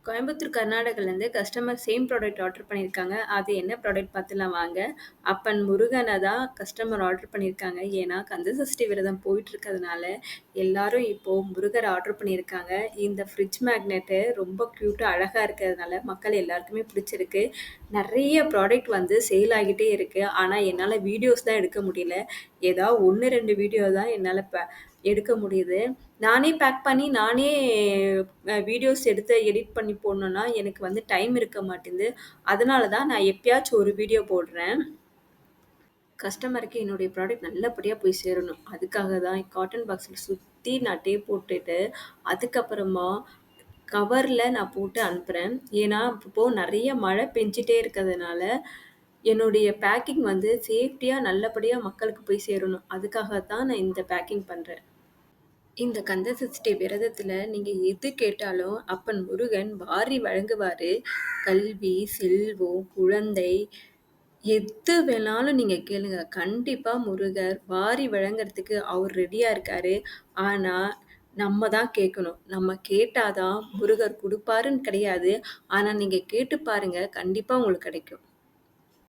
கோயம்புத்தூர், கர்நாடகாலேருந்து customer same product order பண்ணியிருக்காங்க. அது என்ன ப்ராடக்ட் பார்த்துலாம் வாங்க. அப்பன் முருகன தான் கஸ்டமர் ஆர்டர் பண்ணியிருக்காங்க. ஏன்னா, கந்தசஷ்டி விரதம் போயிட்டுருக்கிறதுனால, எல்லாரும் இப்போ முருகர ஆர்டர் பண்ணியிருக்காங்க. இந்த ஃப்ரிட்ஜ் மேக்னெட்டு ரொம்ப க்யூட்டா, அழகா இருக்கிறதுனால மக்கள் எல்லாருக்குமே பிடிச்சிருக்கு. நெறைய ப்ராடக்ட் வந்து சேல் ஆகிட்டே இருக்கு. ஆனா, என்னால வீடியோஸ் தான் எடுக்க முடியல. ஏதா 1, 2 வீடியோ தான் என்னால எடுக்க முடியுது. நானே பேக் பண்ணி, நானே வீடியோஸ் எடுத்து எடிட் பண்ணி போடணும்னா, எனக்கு வந்து டைம் இருக்க மாட்டேங்குது. அதனால தான் நான் எப்பயாச்சும் ஒரு வீடியோ போடுறேன். கஸ்டமருக்கு என்னுடைய ப்ராடக்ட் நல்லபடியா போய் சேரணும். அதுக்காக தான் காட்டன் பாக்ஸ்ல சுத்தி நான் டேப் போட்டுட்டு, அதுக்கப்புறமா கவர்ல நான் போட்டு அனுப்புறேன். ஏன்னா, இப்போ நெறைய மழை பெஞ்சுட்டே இருக்கிறதுனால, என்னுடைய பேக்கிங் வந்து சேஃப்டியா நல்லபடியா மக்களுக்கு போய் சேரணும். அதுக்காக தான் நான் இந்த பேக்கிங் பண்றேன். இந்த கந்தசஷ்டி விரதத்துல நீங்க எது கேட்டாலும் அப்பன் முருகன் வாரி வழங்குவாரு. கல்வி, செல்வம், குழந்தை எது வேணாலும் நீங்க கேளுங்க. கண்டிப்பா முருகர் வாரி வழங்குறதுக்கு அவர் ரெடியா இருக்காரு. ஆனா, நம்ம தான் கேட்கணும். நம்ம கேட்டா தான் முருகர் குடுப்பாருன்னு கிடையாது. ஆனா, நீங்க கேட்டு பாருங்க. கண்டிப்பா உங்களுக்கு கிடைக்கும்.